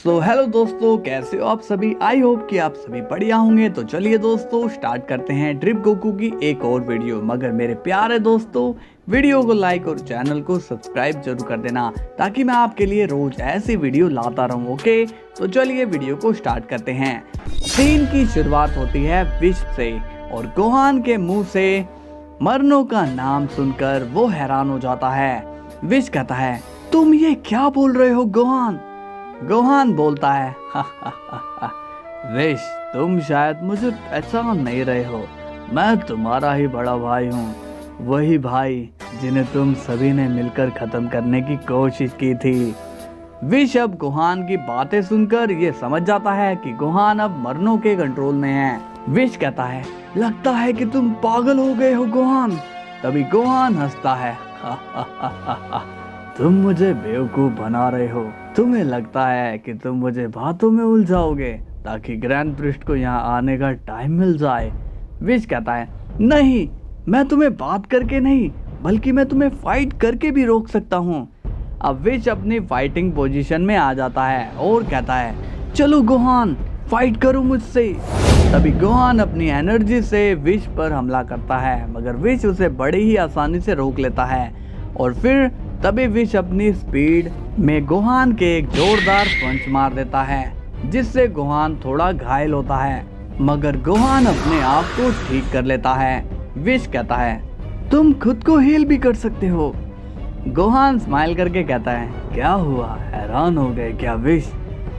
So hello दोस्तों, कैसे हो आप सभी। आई होप कि आप सभी बढ़िया होंगे। तो चलिए दोस्तों स्टार्ट करते हैं ड्रिप गोकू की एक और वीडियो। मगर मेरे प्यारे दोस्तों, वीडियो को लाइक और चैनल को सब्सक्राइब जरूर कर देना ताकि मैं आपके लिए रोज ऐसी वीडियो लाता रहूं। ओके, तो चलिए वीडियो को स्टार्ट करते हैं। सीन की शुरुआत होती है विश से और गोहान के मुंह से मरनो का नाम सुनकर वो हैरान हो जाता है। विश कहता है, तुम ये क्या बोल रहे हो गोहान। गोहान बोलता है, विश तुम शायद मुझे पहचान नहीं रहे हो। मैं तुम्हारा ही बड़ा भाई हूँ, वही भाई जिन्हें तुम सभी ने मिलकर खत्म करने की कोशिश की थी। विश अब गोहान की बातें सुनकर ये समझ जाता है कि गोहान अब मरनो के कंट्रोल में है। विश कहता है, लगता है कि तुम पागल हो गए हो गोहान। तभी गोहान हंसता है, तुम मुझे बेवकूफ बना रहे हो। तुम्हें लगता है कि तुम मुझे बातों में उलझाओगे ताकि ग्रैंड प्रिस्ट को यहाँ आने का टाइम मिल जाए। विश कहता है, नहीं, मैं तुम्हें बात करके नहीं बल्कि मैं तुम्हें फाइट करके भी रोक सकता हूँ। अब विश अपनी फाइटिंग पोजीशन में आ जाता है और कहता है, चलो गोहान फाइट करो मुझसे। तभी गोहान अपनी एनर्जी से विश पर हमला करता है, मगर विश उसे बड़ी ही आसानी से रोक लेता है। और फिर तभी विश अपनी स्पीड में गोहान के एक जोरदार पंच मार देता है, जिससे गोहान थोड़ा घायल होता है, मगर गोहान अपने आप को ठीक कर लेता है। विश कहता है, तुम खुद को हील भी कर सकते हो। गोहान स्माइल करके कहता है, क्या हुआ, हैरान हो गए क्या विश।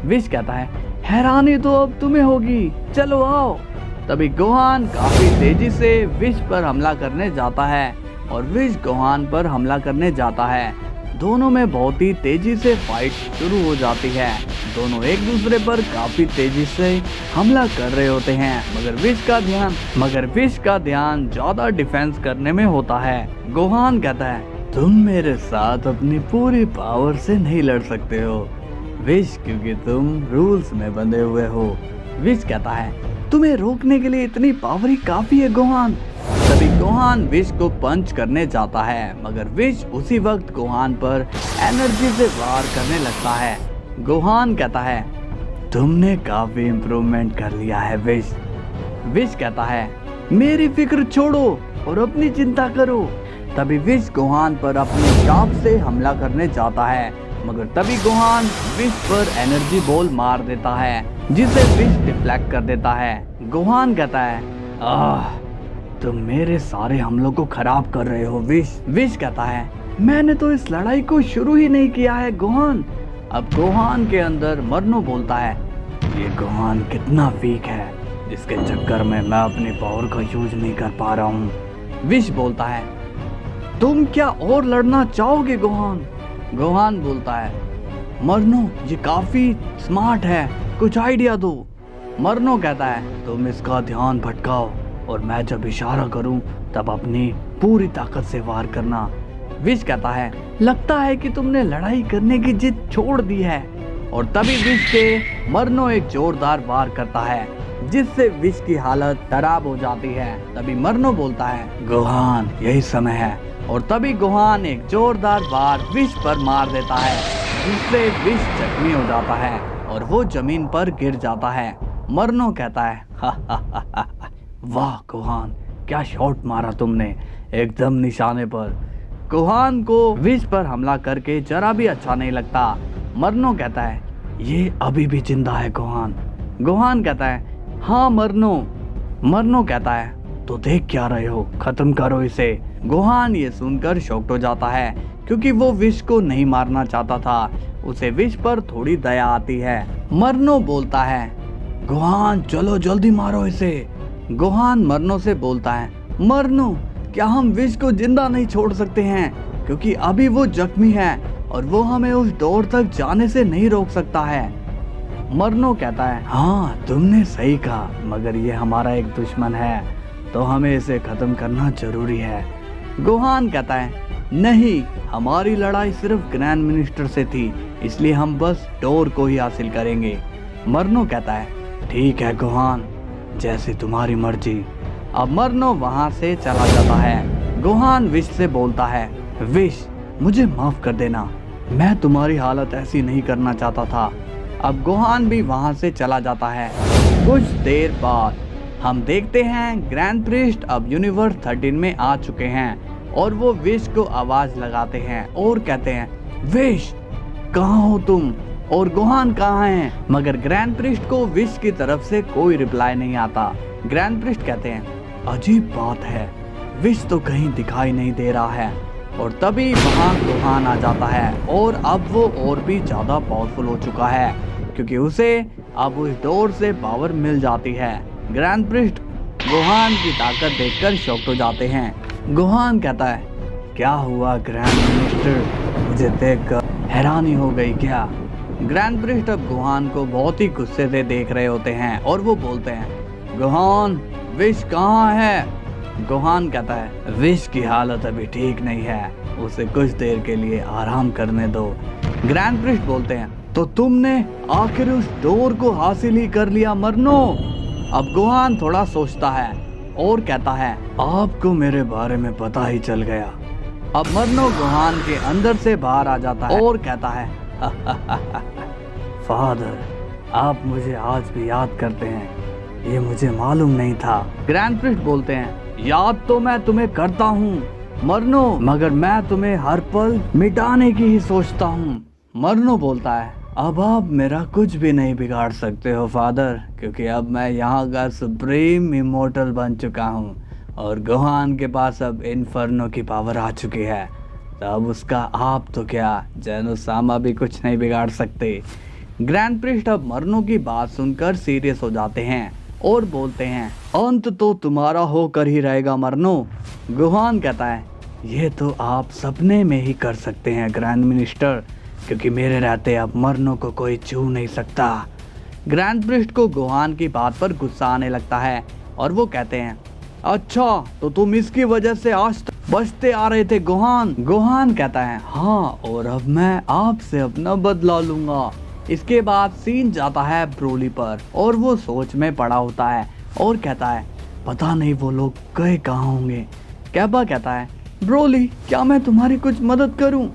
विश कहता है, हैरानी तो अब तुम्हें होगी, चलो आओ। तभी गोहान काफी तेजी से विश पर हमला करने जाता है और विश गोहान पर हमला करने जाता है। दोनों में बहुत ही तेजी से फाइट शुरू हो जाती है। दोनों एक दूसरे पर काफी तेजी से हमला कर रहे होते हैं, मगर विश का ध्यान ज्यादा डिफेंस करने में होता है। गोहान कहता है, तुम मेरे साथ अपनी पूरी पावर से नहीं लड़ सकते हो विश, क्योंकि तुम रूल्स में बंधे हुए हो। विश कहता है, तुम्हें रोकने के लिए इतनी पावर ही काफी है गोहान। तभी गोहान विश को पंच करने जाता है, मगर विश उसी वक्त गोहान पर एनर्जी से वार करने लगता है। गोहान कहता है, तुमने काफी इम्प्रूवमेंट कर लिया है विश। विश कहता है, मेरी फिक्र छोड़ो और अपनी चिंता करो। तभी विश गोहान पर अपनी चाप से हमला करने जाता है, मगर तभी गोहान विश पर एनर्जी बॉल मार देता है, जिसे विश डिफ्लेक्ट कर देता है। गोहान कहता है, तुम मेरे सारे हमलों को खराब कर रहे हो विश। विश कहता है, मैंने तो इस लड़ाई को शुरू ही नहीं किया है गोहान। अब गोहान के अंदर मरनो बोलता है, ये गोहान कितना वीक है, इसके चक्कर में मैं अपनी पावर का यूज नहीं कर पा रहा हूँ। विश बोलता है, तुम क्या और लड़ना चाहोगे गोहान। गोहान बोलता है, मरनो ये काफी स्मार्ट है, कुछ आइडिया दो। मरनो कहता है, तुम इसका ध्यान भटकाओ और मैं जब इशारा करूं तब अपनी पूरी ताकत से वार करना। विश कहता है, लगता है कि तुमने लड़ाई करने की जिद छोड़ दी है। और तभी विश के मरनो एक जोरदार वार करता है, जिससे विश की हालत खराब हो जाती है। तभी मरनो बोलता है, गोहान यही समय है। और तभी गोहान एक जोरदार वार विश पर मार देता है, जिससे विश जख्मी हो जाता है और वो जमीन पर गिर जाता है। मरनो कहता है, वाह गोहान, क्या शॉट मारा तुमने, एकदम निशाने पर। गोहान को विश पर हमला करके जरा भी अच्छा नहीं लगता। मरनो कहता है, ये अभी भी जिंदा है गोहान। गोहान कहता है, हाँ मरनो। मरनो कहता है, तो देख क्या रहे हो, खत्म करो इसे। गोहान ये सुनकर शॉक्ड हो जाता है, क्योंकि वो विश को नहीं मारना चाहता था। उसे विश पर थोड़ी दया आती है। मरनो बोलता है, गोहान चलो जल्दी मारो इसे। गोहान मरनो से बोलता है, मरनो क्या हम विश को जिंदा नहीं छोड़ सकते हैं, क्योंकि अभी वो जख्मी है और वो हमें उस डोर तक जाने से नहीं रोक सकता है। मरनो कहता है, हाँ तुमने सही कहा, मगर ये हमारा एक दुश्मन है, तो हमें इसे खत्म करना जरूरी है। गोहान कहता है, नहीं, हमारी लड़ाई सिर्फ ग्रैंड मिनिस्टर से थी, इसलिए हम बस डोर को ही हासिल करेंगे। मरनो कहता है, ठीक है गोहान, जैसे तुम्हारी मर्जी। अब मरनो वहां से चला जाता है। गोहान विश से बोलता है, विश मुझे माफ कर देना, मैं तुम्हारी हालत ऐसी नहीं करना चाहता था। अब गोहान भी वहां से चला जाता है। कुछ देर बाद हम देखते हैं ग्रैंड प्रिस्ट अब यूनिवर्स 13 में आ चुके हैं और वो विश को आवाज लगाते हैं और कहते हैं, विश कहाँ हो तुम और गोहान कहाँ है? मगर ग्रैंड प्रिस्ट को विश की तरफ से कोई रिप्लाई नहीं आता। ग्रैंड प्रिस्ट कहते हैं, अजीब बात है, विश तो कहीं दिखाई नहीं दे रहा है। और तभी वहाँ गोहान आ जाता है और अब वो और भी ज्यादा पावरफुल हो चुका है क्योंकि उसे अब उस डोर से पावर मिल जाती है। ग्रैंड प्रिस्ट गोहान की ताकत देखकर शॉक्ड हो जाते हैं। गोहान कहता है, क्या हुआ ग्रैंड मिनिस्टर, मुझे देखकर हैरानी हो गई क्या? ग्रैंड प्रिस्ट अब गोहान को बहुत ही गुस्से से देख रहे होते हैं और वो बोलते हैं, गोहान विश कहाँ है? गोहान कहता है, विश की हालत अभी ठीक नहीं है, उसे कुछ देर के लिए आराम करने दो। ग्रैंड प्रिस्ट बोलते हैं, तो तुमने आखिर उस डोर को हासिल ही कर लिया मरनो? अब गोहान थोड़ा सोचता है और कहता है, आपको मेरे बारे में पता ही चल गया। अब मरनो गोहान के अंदर से बाहर आ जाता है और कहता है, फादर आप मुझे आज भी याद करते हैं, ये मुझे मालूम नहीं था। ग्रैंड प्रिस्ट बोलते हैं, याद तो मैं तुम्हें करता हूँ मरनो, मगर मैं तुम्हें हर पल मिटाने की ही सोचता हूँ। मरनो बोलता है, अब आप मेरा कुछ भी नहीं बिगाड़ सकते हो फादर, क्योंकि अब मैं यहाँ का सुप्रीम इमोर्टल बन चुका हूँ और गोहान के पास अब इन्फर्नो की पावर आ चुकी है, तो अब उसका आप तो क्या जेनोसामा भी कुछ नहीं बिगाड़ सकते। ग्रैंड प्रिस्ट अब मरनो की बात सुनकर सीरियस हो जाते हैं और बोलते हैं, अंत तो तुम्हारा होकर ही रहेगा मरनो। गोहान कहता है, ये तो आप सपने में ही कर सकते हैं ग्रैंड मिनिस्टर, क्योंकि मेरे रहते अब मरनो को कोई छू नहीं सकता। ग्रैंड प्रिस्ट को गोहान की बात पर गुस्सा आने लगता है और वो कहते हैं, अच्छा तो तुम इसकी वजह से आज तक बचते आ रहे थे गोहान? गोहान कहता है, हाँ, और अब मैं आपसे अपना बदला लूंगा। इसके बाद सीन जाता है ब्रोली पर और वो सोच में पड़ा होता है और कहता है, पता नहीं वो लोग गए कहाँ होंगे। कैबा कहता है, ब्रोली क्या मैं तुम्हारी कुछ मदद करूं?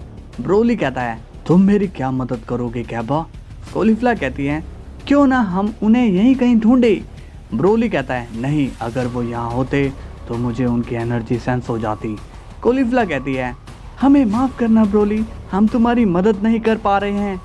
ब्रोली कहता है, तुम मेरी क्या मदद करोगे कैबा? कोलिफ्ला कहती है, क्यों ना हम उन्हें यहीं कहीं ढूंढे। ब्रोली कहता है, नहीं, अगर वो यहाँ होते तो मुझे उनकी एनर्जी सेंस हो जाती। कोलिफ्ला कहती है, हमें माफ करना ब्रोली, हम तुम्हारी मदद नहीं कर पा रहे हैं।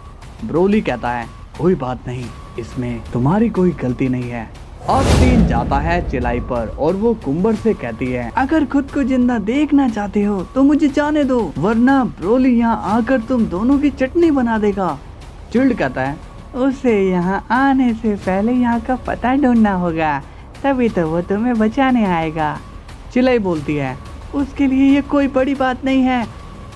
ब्रोली कहता है, कोई बात नहीं, इसमें तुम्हारी कोई गलती नहीं है। और सीन जाता है चिलाई पर और वो कुंबर से कहती है, अगर खुद को जिंदा देखना चाहते हो तो मुझे जाने दो, वरना ब्रोली यहाँ आकर तुम दोनों की चटनी बना देगा। चिल्ड कहता है, उसे यहाँ आने से पहले यहाँ का पता ढूंढना होगा, तभी तो वो तुम्हें बचाने आएगा। चिलाई बोलती है, उसके लिए ये कोई बड़ी बात नहीं है,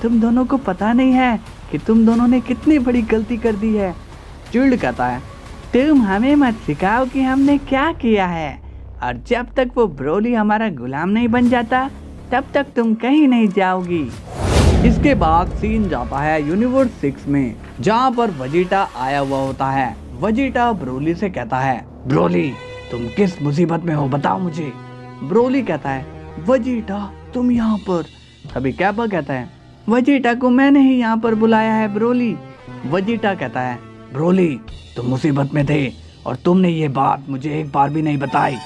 तुम दोनों को पता नहीं है कि तुम दोनों ने कितनी बड़ी गलती कर दी है। चिल्ड कहता है, तुम हमें मत सिखाओ कि हमने क्या किया है, और जब तक वो ब्रोली हमारा गुलाम नहीं बन जाता तब तक तुम कहीं नहीं जाओगी। इसके बाद सीन जाता है यूनिवर्स 6 में, जहाँ पर वजीटा आया हुआ होता है। वजीटा ब्रोली से कहता है, ब्रोली तुम किस मुसीबत में हो, बताओ मुझे। ब्रोली कहता है, वजीटा तुम यहाँ पर? अभी कैबा कहता है, वजीटा को मैंने ही यहाँ पर बुलाया है ब्रोली। वजीटा कहता है, ब्रोली तुम मुसीबत में थे और तुमने ये बात मुझे एक बार भी नहीं बताई।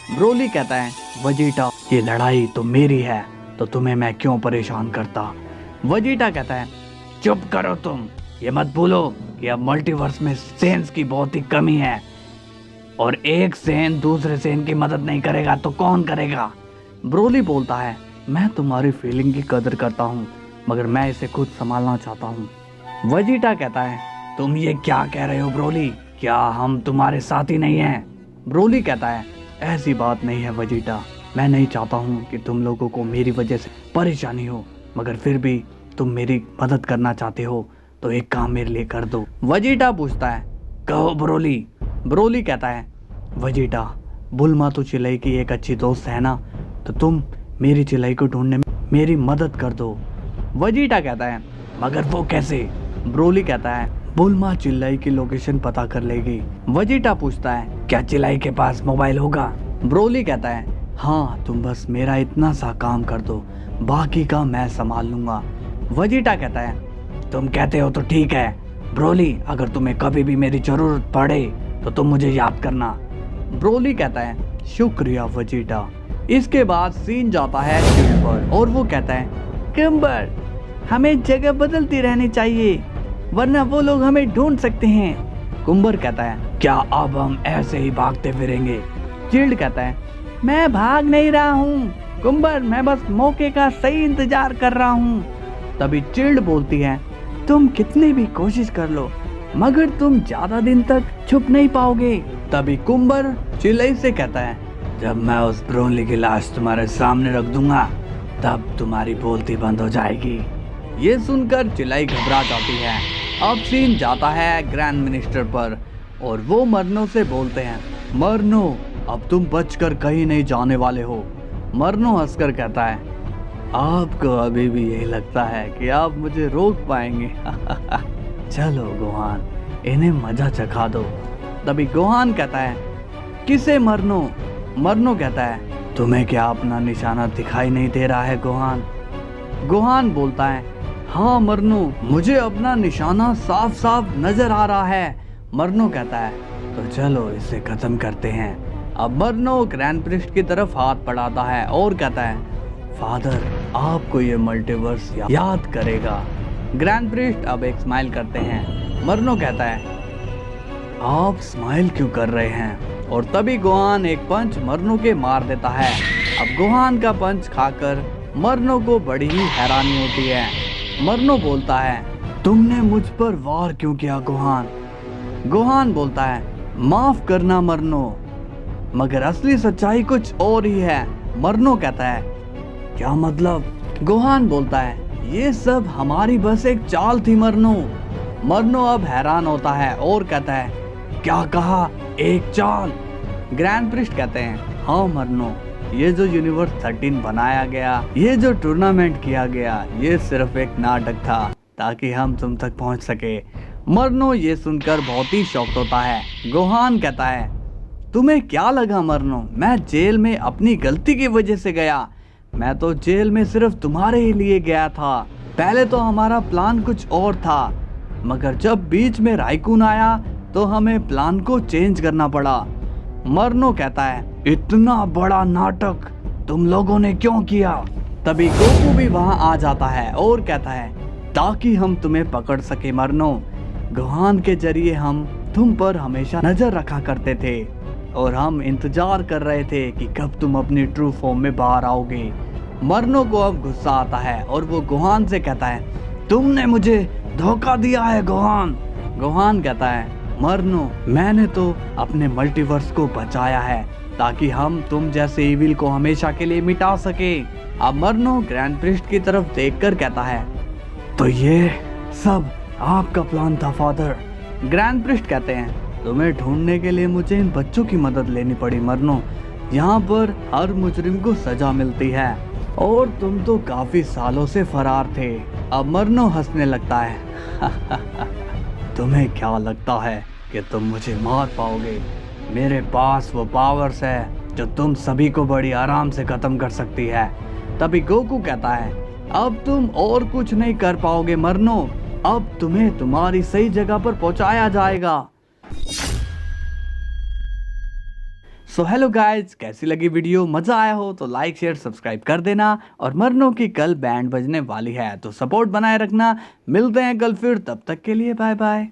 ब्रोली कहता है, वजीटा ये लड़ाई तो मेरी है, तो तुम्हें मैं क्यों परेशान करता। वजीटा कहता है, चुप करो तुम, ये मत भूलो कि अब मल्टीवर्स में सेंस की बहुत ही कमी है और एक सेन दूसरे सेन की मदद नहीं करेगा तो कौन करेगा। ब्रोली बोलता है, मैं तुम्हारी फीलिंग की कदर करता हूँ, मगर मैं इसे खुद संभालना चाहता हूँ। वजीटा कहता है, तुम ये क्या कह रहे हो ब्रोली, क्या हम तुम्हारे साथी नहीं हैं? ब्रोली कहता है, ऐसी बात नहीं है वजीटा, मैं नहीं चाहता हूँ कि तुम लोगों को मेरी वजह से परेशानी हो, मगर फिर भी तुम मेरी मदद करना चाहते हो तो एक काम मेरे लिए कर दो। वजीटा पूछता है, कहो ब्रोली। ब्रोली कहता है, वजीटा बुल्मा तो चिलाई की एक अच्छी दोस्त है ना, तो तुम मेरी चिलाई को ढूंढने में मेरी मदद कर दो। वजीटा कहता है, मगर वो कैसे? ब्रोली कहता है, बुल्मा चिल्लाई की लोकेशन पता कर लेगी। वजीटा पूछता है, क्या चिल्लाई के पास मोबाइल होगा? ब्रोली कहता है, हाँ, तुम बस मेरा इतना सा काम कर दो, बाकी का मैं संभाल लूंगा। वजीटा कहता है, तुम कहते हो तो ठीक है, ब्रोली, अगर तुम्हें कभी भी मेरी जरूरत पड़े तो तुम मुझे याद करना। ब्रोली कहता है शुक्रिया वेजिटा। इसके बाद सीन जाता है चिल्ड पर और वो कहता है कुम्बर, हमें जगह बदलती रहनी चाहिए वरना वो लोग हमें ढूंढ सकते हैं। कुम्बर कहता है क्या अब हम ऐसे ही भागते फिरेंगे? चिल्ड कहता है मैं भाग नहीं रहा हूँ कुम्बर, मैं बस मौके का सही इंतजार कर रहा हूँ। तभी चिल्ड बोलती है तुम कितनी भी कोशिश कर लो मगर तुम ज्यादा दिन तक छुप नहीं पाओगे। तभी कुम्बर चिल्लाई से कहता है जब मैं उस ब्रोली की लाश तुम्हारे सामने रख दूंगा तब तुम्हारी बोलती बंद हो जाएगी। ये सुनकर चिल्लाई घबरा जाती है। अब सीन जाता है ग्रैंड मिनिस्टर पर और वो मरनो से बोलते हैं मरनो, अब तुम बचकर कहीं नहीं जाने वाले हो। मरनो हंसकर कहता है आपको अभी भी यही लगता है कि आप मुझे रोक पाएंगे? चलो गोहान, इन्हें मजा चखा दो। तभी गोहान कहता है किसे मरनो? मरनो कहता है तुम्हें क्या अपना निशाना दिखाई नहीं दे रहा है गोहान? गोहान बोलता है हाँ मरनो, मुझे अपना निशाना साफ साफ नजर आ रहा है। मरनो कहता है तो चलो इसे खत्म करते हैं। अब मरनो ग्रैंड प्रिस्ट की तरफ हाथ बढ़ाता है और कहता है फादर, आपको ये मल्टीवर्स याद करेगा। ग्रैंड प्रिस्ट अब एक स्माइल करते हैं। मरनो कहता है आप स्माइल क्यों कर रहे हैं? और तभी गोहान एक पंच मरनो के मार देता है। अब गोहान का पंच खाकर मरनो को बड़ी ही हैरानी होती है। मरनो बोलता है तुमने मुझ पर वार क्यों किया गोहान? गोहान बोलता है माफ करना मरनो, मगर असली सच्चाई कुछ और ही है। मरनो कहता है क्या मतलब? गोहान बोलता है ये सब हमारी बस एक चाल थी मरनो। मरनो अब हैरान होता है और कहता है क्या कहा, एक चाल? ग्रैंड प्रिस्ट कहते हैं हाँ मरनो, ये जो यूनिवर्स 13 बनाया गया, ये जो टूर्नामेंट किया गया, ये सिर्फ एक नाटक था ताकि हम तुम तक पहुंच सके। मरनो ये सुनकर बहुत ही शॉक्ड होता है। गोहान कहता है तुम्हें क्या लगा मरनो, मैं जेल में अपनी गलती की वजह से गया? मैं तो जेल में सिर्फ तुम्हारे ही लिए गया था। पहले तो हमारा प्लान कुछ और था, मगर जब बीच में राइकून आया तो हमें प्लान को चेंज करना पड़ा। मरनो कहता है इतना बड़ा नाटक तुम लोगों ने क्यों किया? तभी गोकू भी वहां आ जाता है और कहता है ताकि हम तुम्हें पकड़ सके मरनो। गोहान के जरिए हम तुम पर हमेशा नजर रखा करते थे और हम इंतजार कर रहे थे कि कब तुम अपनी ट्रू फॉर्म में बाहर आओगे। मरनो को अब गुस्सा आता है और वो गोहान से कहता है तुमने मुझे धोखा दिया है गोहान। गोहान कहता है मरनो, मैंने तो अपने मल्टीवर्स को बचाया है ताकि हम तुम जैसे इविल को हमेशा के लिए मिटा सके। अब मरनो ग्रैंड प्रिस्ट की तरफ देखकर कहता है तो ये सब आपका प्लान था फादर? ग्रैंड प्रिस्ट कहते हैं तुम्हें ढूंढने के लिए मुझे इन बच्चों की मदद लेनी पड़ी मरनो। यहाँ पर हर मुजरिम को सजा मिलती है और तुम तो काफी सालों से फरार थे। अब मरनो हंसने लगता है तुम्हें क्या लगता है कि तुम मुझे मार पाओगे? मेरे पास वो पावर्स है जो तुम सभी को बड़ी आराम से खत्म कर सकती है। तभी गोकू कहता है अब तुम और कुछ नहीं कर पाओगे मरनो, अब तुम्हें तुम्हारी सही जगह पर पहुंचाया जाएगा। सो हेलो गाइज, कैसी लगी वीडियो? मजा आया हो तो लाइक शेयर सब्सक्राइब कर देना। और मरनो की कल बैंड बजने वाली है तो सपोर्ट बनाए रखना। मिलते हैं कल फिर, तब तक के लिए बाय बाय।